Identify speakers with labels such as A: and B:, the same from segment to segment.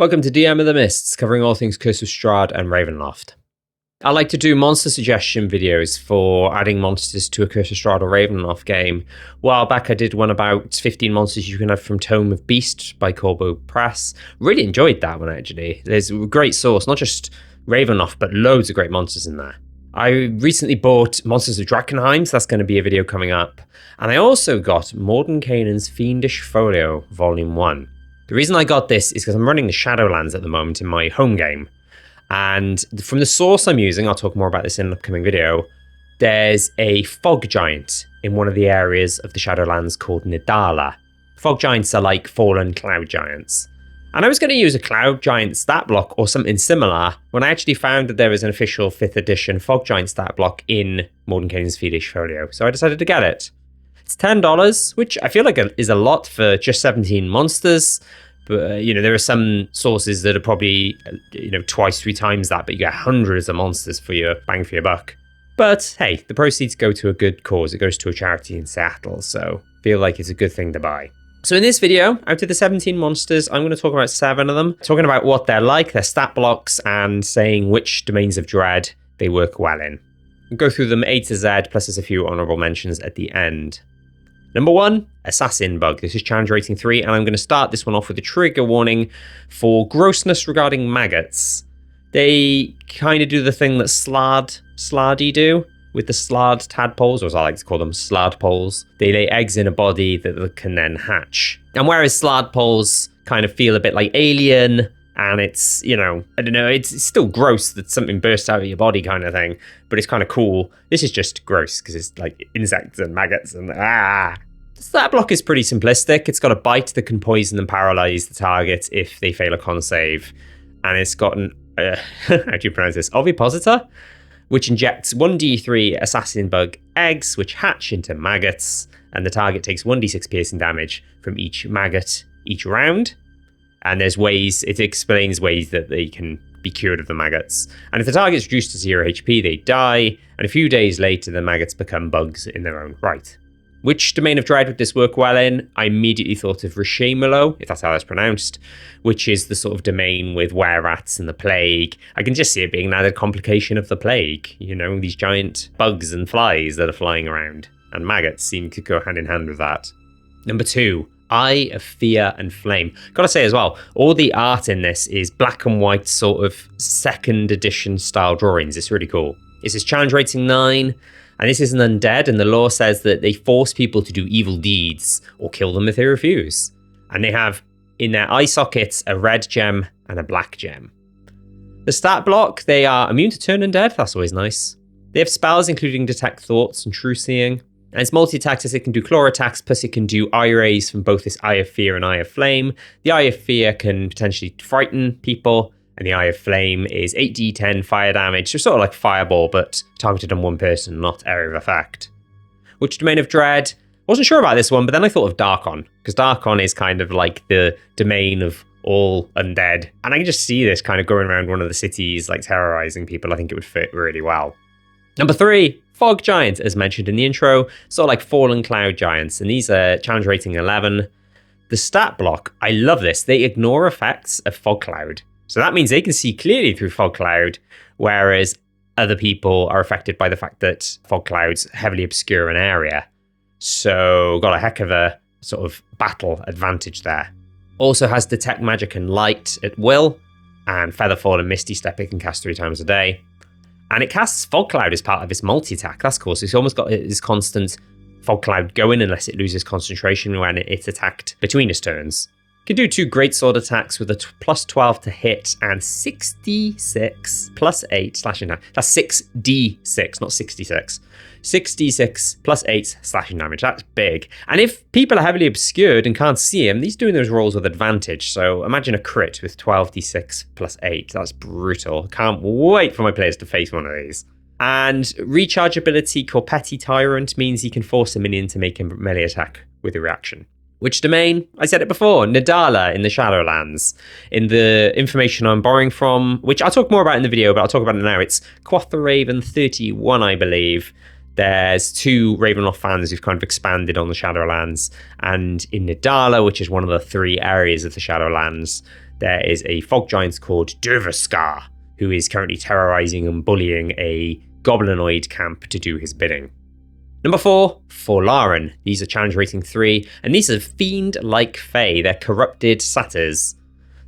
A: Welcome to DM of the Mists, covering all things Curse of Strahd and Ravenloft. I like to do monster suggestion videos for adding monsters to a Curse of Strahd or Ravenloft game. A while back I did one about 15 monsters you can have from Tome of Beast by Corbo Press. Really enjoyed that one actually. There's a great source, not just Ravenloft, but loads of great monsters in there. I recently bought Monsters of Drakenheim, so that's going to be a video coming up. And I also got Mordenkainen's Fiendish Folio, Volume 1. The reason I got this is because I'm running the Shadowlands at the moment in my home game. And from the source I'm using, I'll talk more about this in an upcoming video, there's a fog giant in one of the areas of the Shadowlands called Nidala. Fog giants are like fallen cloud giants. And I was going to use a cloud giant stat block or something similar when I actually found that there was an official 5th edition fog giant stat block in Mordenkainen's Fiendish Folio. So I decided to get it. It's $10, which I feel like is a lot for just 17 monsters. But, there are some sources that are probably, twice, 3 times that, but you get hundreds of monsters for your bang for your buck. But hey, the proceeds go to a good cause. It goes to a charity in Seattle, so I feel like it's a good thing to buy. So in this video, out of the 17 monsters, I'm going to talk about 7 of them, talking about what they're like, their stat blocks, and saying which domains of dread they work well in. We'll go through them A to Z, plus there's a few honorable mentions at the end. Number 1, Assassin Bug. This is challenge rating 3, and I'm going to start this one off with a trigger warning for grossness regarding maggots. They kind of do the thing that Slardy do with the Slard tadpoles, or as I like to call them, Slardpoles. They lay eggs in a body that can then hatch. And whereas Slardpoles kind of feel a bit like alien, and it's, it's still gross that something bursts out of your body kind of thing, but it's kind of cool. This is just gross because it's like insects and maggots and The stat block is pretty simplistic. It's got a bite that can poison and paralyze the target if they fail a con save. And it's got an, how do you pronounce this? Ovipositor, which injects 1d3 assassin bug eggs, which hatch into maggots, and the target takes 1d6 piercing damage from each maggot each round. And there's ways, it explains ways that they can be cured of the maggots. And if the target's reduced to 0 HP, they die, and a few days later, the maggots become bugs in their own right. Which domain of dread would this work well in? I immediately thought of Rishamelo, if that's how that's pronounced, which is the sort of domain with were-rats and the plague. I can just see it being an added complication of the plague, these giant bugs and flies that are flying around. And maggots seem to go hand in hand with that. Number 2. Eye of Fear and Flame. Gotta say as well, all the art in this is black and white sort of 2nd edition style drawings. It's really cool. This is challenge rating 9, and this is an undead, and the lore says that they force people to do evil deeds or kill them if they refuse. And they have in their eye sockets a red gem and a black gem. The stat block, they are immune to turn undead. That's always nice. They have spells including Detect Thoughts and True Seeing. And it's multi-attack, as it can do claw attacks, plus it can do eye rays from both this Eye of Fear and Eye of Flame. The Eye of Fear can potentially frighten people, and the Eye of Flame is 8d10 fire damage, so sort of like Fireball, but targeted on one person, not area of effect. Which domain of dread? Wasn't sure about this one, but then I thought of Darkon, because Darkon is kind of like the domain of all undead. And I can just see this kind of going around one of the cities, like terrorizing people. I think it would fit really well. Number 3, Fog Giants, as mentioned in the intro, sort of like fallen cloud giants, and these are challenge rating 11. The stat block, I love this. They ignore effects of fog cloud. So that means they can see clearly through fog cloud, whereas other people are affected by the fact that fog clouds heavily obscure an area. So got a heck of a sort of battle advantage there. Also has Detect Magic and Light at will, and Featherfall and Misty Step it can cast 3 times a day. And it casts Fog Cloud as part of its multi-attack. That's cool. So it's almost got this constant Fog Cloud going unless it loses concentration when it's attacked between its turns. It can do 2 Greatsword attacks with a plus 12 to hit and 66 plus 8 slashing damage. That's 6d6, not 66. 6d6 plus 8 slashing damage. That's big. And if people are heavily obscured and can't see him, he's doing those rolls with advantage. So imagine a crit with 12d6 plus 8. That's brutal. Can't wait for my players to face one of these. And rechargeability Corpetti Tyrant means he can force a minion to make a melee attack with a reaction. Which domain? I said it before, Nidala in the Shadowlands. In the information I'm borrowing from, which I'll talk more about in the video, but I'll talk about it now. It's Quatharaven 31, I believe. There's 2 Ravenloft fans who've kind of expanded on the Shadowlands. And in Nidala, which is one of the 3 areas of the Shadowlands, there is a fog giant called Durvaskar, who is currently terrorizing and bullying a goblinoid camp to do his bidding. Number 4, Forlarren. These are challenge rating 3, and these are fiend-like fae. They're corrupted satyrs.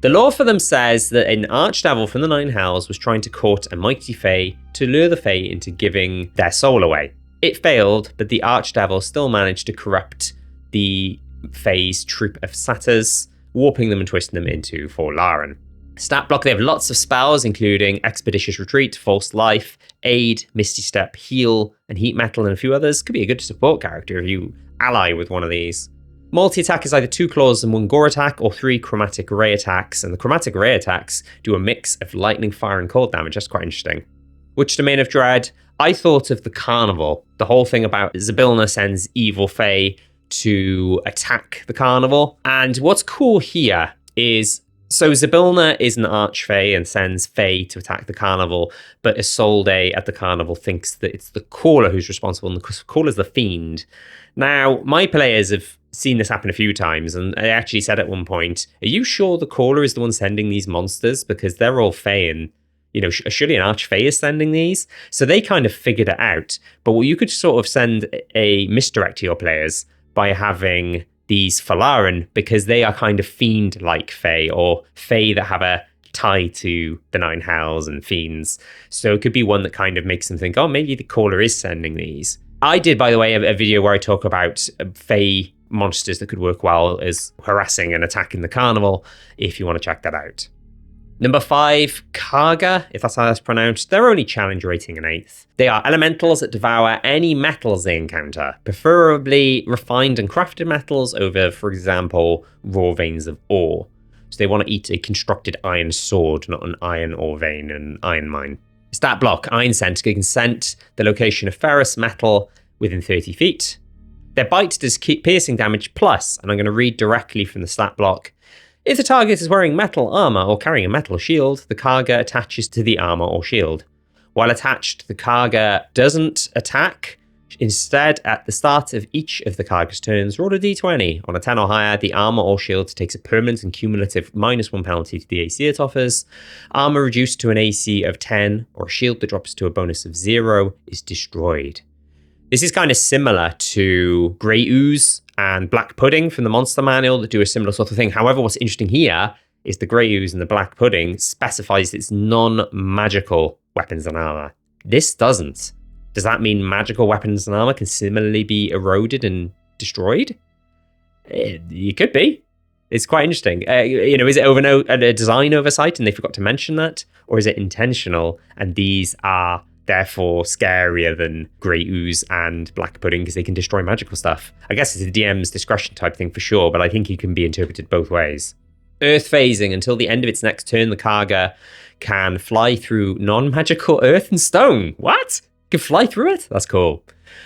A: The lore for them says that an archdevil from the Nine Hells was trying to court a mighty fae to lure the fae into giving their soul away. It failed, but the archdevil still managed to corrupt the fae's troop of satyrs, warping them and twisting them into Forlarren. Stat block, they have lots of spells, including Expeditious Retreat, False Life, Aid, Misty Step, Heal, and Heat Metal, and a few others. Could be a good support character if you ally with one of these. Multi-attack is either 2 claws and 1 gore attack, or 3 chromatic ray attacks, and the chromatic ray attacks do a mix of lightning, fire, and cold damage. That's quite interesting. Which Domain of Dread? I thought of the Carnival. The whole thing about Zybilna sends evil fae to attack the Carnival. And what's cool here is, so Zybilna is an archfey and sends fae to attack the Carnival, but Isolde at the Carnival thinks that it's the Caller who's responsible, and the Caller's the Fiend. Now, my players have seen this happen a few times, and I actually said at one point, are you sure the Caller is the one sending these monsters? Because they're all fae, and, you know, surely an archfey is sending these? So they kind of figured it out. But you could sort of send a misdirect to your players by having these Forlarren, because they are kind of fiend-like fae, or fae that have a tie to the Nine Hells and fiends. So it could be one that kind of makes them think, oh, maybe the Caller is sending these. I did, by the way, a video where I talk about fae monsters that could work well as harassing and attacking the Carnival, if you want to check that out. Number 5, Khargra, if that's how that's pronounced. They're only challenge rating an 8th. They are elementals that devour any metals they encounter, preferably refined and crafted metals over, for example, raw veins of ore. So they want to eat a constructed iron sword, not an iron ore vein and iron mine. Stat block, Iron Scent. They can scent the location of ferrous metal within 30 feet. Their bite does piercing damage plus, and I'm going to read directly from the stat block. If the target is wearing metal armor or carrying a metal shield, the Khargra attaches to the armor or shield. While attached, the Khargra doesn't attack. Instead, at the start of each of the Khargra's turns, roll a d20. On a 10 or higher, the armor or shield takes a permanent and cumulative -1 penalty to the AC it offers. Armor reduced to an AC of 10 or a shield that drops to a bonus of 0 is destroyed. This is kind of similar to Grey Ooze and Black Pudding from the Monster Manual that do a similar sort of thing. However, what's interesting here is the Grey Ooze and the Black Pudding specifies it's non-magical weapons and armor. This doesn't. Does that mean magical weapons and armor can similarly be eroded and destroyed? It could be. It's quite interesting. Is it a design oversight and they forgot to mention that? Or is it intentional and these are therefore scarier than Grey Ooze and Black Pudding because they can destroy magical stuff? I guess it's a DM's discretion type thing for sure, but I think it can be interpreted both ways. Earth phasing. Until the end of its next turn, the Khargra can fly through non-magical earth and stone. What? Can fly through it? That's cool.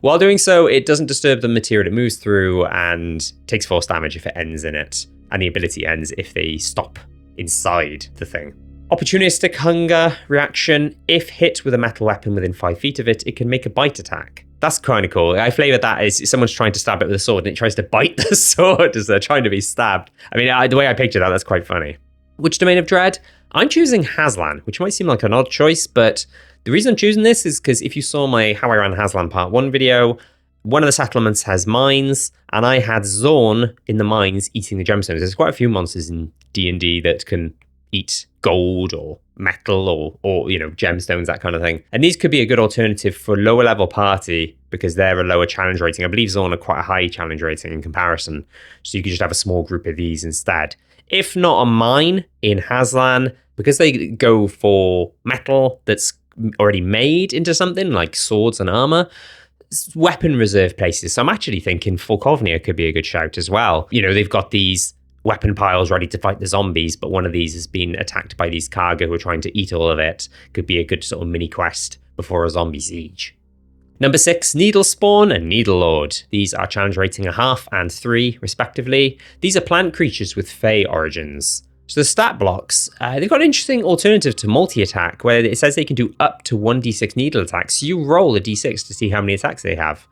A: While doing so, it doesn't disturb the material it moves through and takes force damage if it ends in it. And the ability ends if they stop inside the thing. Opportunistic hunger reaction. If hit with a metal weapon within 5 feet of it, it can make a bite attack. That's kind of cool. I flavoured that as someone's trying to stab it with a sword and it tries to bite the sword as they're trying to be stabbed. I mean, the way I picture that, that's quite funny. Which Domain of Dread? I'm choosing Haslan, which might seem like an odd choice, but the reason I'm choosing this is because if you saw my How I Ran Haslan Part 1 video, one of the settlements has mines, and I had Zorn in the mines eating the gemstones. There's quite a few monsters in D&D that can eat gold or metal or gemstones, that kind of thing. And these could be a good alternative for a lower level party because they're a lower challenge rating. I believe Zorn are quite a high challenge rating in comparison. So you could just have a small group of these instead. If not a mine in Haslan, because they go for metal that's already made into something like swords and armor, weapon reserve places. So I'm actually thinking Folkovnia could be a good shout as well. They've got these weapon piles ready to fight the zombies, but one of these has been attacked by these Khargra who are trying to eat all of it. Could be a good sort of mini quest before a zombie siege. Number 6, Needle Spawn and Needle Lord. These are challenge rating 1/2 and 3, respectively. These are plant creatures with Fey origins. So the stat blocks, they've got an interesting alternative to multi-attack, where it says they can do up to 1d6 needle attacks. So you roll a d6 to see how many attacks they have.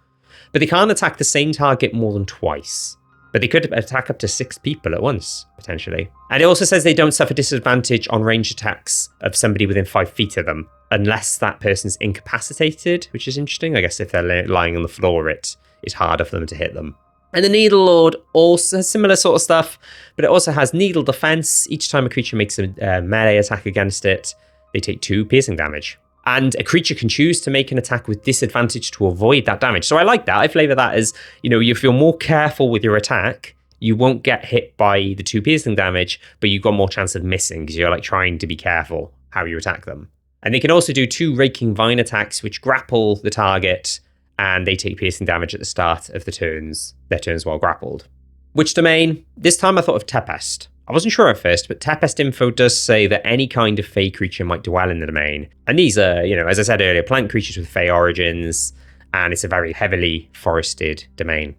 A: But they can't attack the same target more than twice. But they could attack up to 6 people at once, potentially. And it also says they don't suffer disadvantage on ranged attacks of somebody within 5 feet of them, unless that person's incapacitated, which is interesting. I guess if they're lying on the floor, it's harder for them to hit them. And the Needle Lord also has similar sort of stuff, but it also has Needle Defense. Each time a creature makes a melee attack against it, they take 2 piercing damage. And a creature can choose to make an attack with disadvantage to avoid that damage. So I like that. I flavor that as, you feel more careful with your attack, you won't get hit by the 2 piercing damage, but you've got more chance of missing because you're trying to be careful how you attack them. And they can also do 2 Raking Vine attacks, which grapple the target, and they take piercing damage at the start of their turns while grappled. Witch Domain, this time I thought of Tempest. I wasn't sure at first, but Tempest info does say that any kind of Fey creature might dwell in the domain. And these are, as I said earlier, plant creatures with Fey origins, and it's a very heavily forested domain.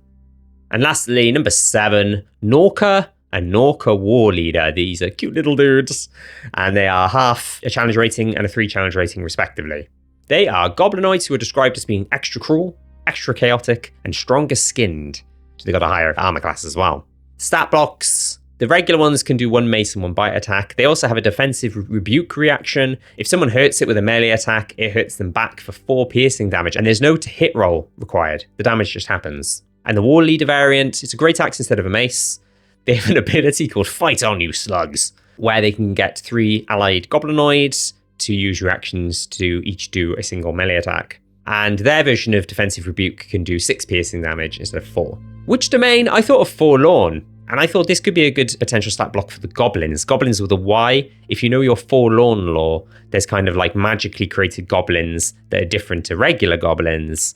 A: And lastly, number 7, Norker and Norker War Leader. These are cute little dudes, and they are half a challenge rating and a 3 challenge rating, respectively. They are goblinoids who are described as being extra cruel, extra chaotic, and stronger skinned. So they got a higher armor class as well. Stat blocks. The regular ones can do 1 mace and 1 bite attack. They also have a defensive rebuke reaction. If someone hurts it with a melee attack, it hurts them back for 4 piercing damage, and there's no hit roll required. The damage just happens. And the War Leader variant, it's a great axe instead of a mace. They have an ability called Fight On You Slugs, where they can get 3 allied goblinoids to use reactions to each do a single melee attack. And their version of defensive rebuke can do 6 piercing damage instead of 4. Witch Domain, I thought of Forlorn. And I thought this could be a good potential stat block for the goblins. Goblins with a Y. If you know your Forlorn lore, there's kind of magically created goblins that are different to regular goblins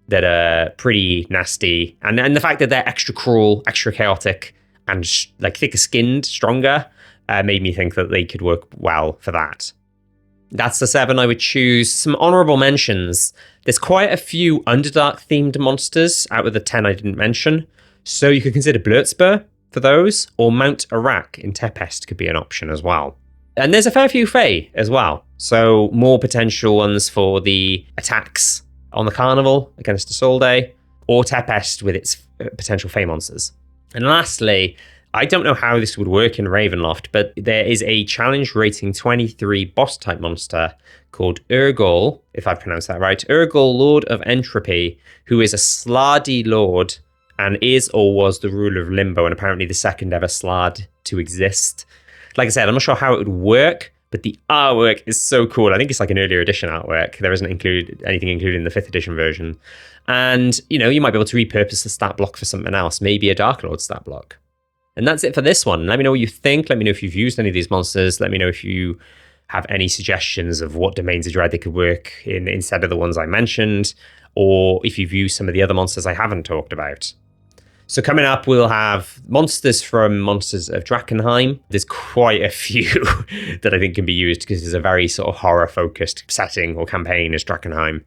A: that are pretty nasty. And the fact that they're extra cruel, extra chaotic, and thicker skinned, stronger, made me think that they could work well for that. That's the 7 I would choose. Some honorable mentions. There's quite a few Underdark themed monsters out of the 10 I didn't mention. So you could consider Blurtspur for those, or Mount Arak in Tempest could be an option as well. And there's a fair few Fey as well, so more potential ones for the attacks on the Carnival against Isolde, or Tempest with its potential Fey monsters. And lastly, I don't know how this would work in Ravenloft, but there is a challenge rating 23 boss type monster called Urgol, if I pronounced that right, Urgol, Lord of Entropy, who is a Slardy Lord and is or was the ruler of Limbo, and apparently the second ever Slard to exist. Like I said, I'm not sure how it would work, but the artwork is so cool. I think it's an earlier edition artwork. There isn't anything included in the 5th edition version. And, you might be able to repurpose the stat block for something else, maybe a Dark Lord stat block. And that's it for this one. Let me know what you think. Let me know if you've used any of these monsters. Let me know if you have any suggestions of what domains of dread they could work in instead of the ones I mentioned, or if you've used some of the other monsters I haven't talked about. So coming up, we'll have monsters from Monsters of Drakkenheim. There's quite a few that I think can be used because it's a very sort of horror-focused setting or campaign as Drakkenheim.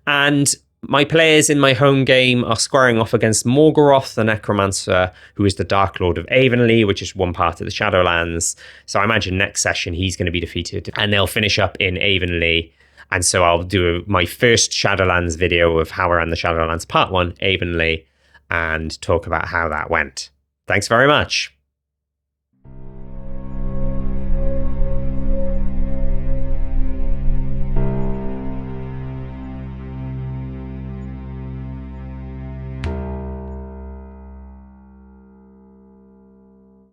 A: And my players in my home game are squaring off against Morgoroth, the Necromancer, who is the Dark Lord of Avonlea, which is one part of the Shadowlands. So I imagine next session he's going to be defeated, and they'll finish up in Avonlea. And so I'll do my first Shadowlands video of how I ran the Shadowlands Part 1, Avonlea, and talk about how that went. Thanks very much.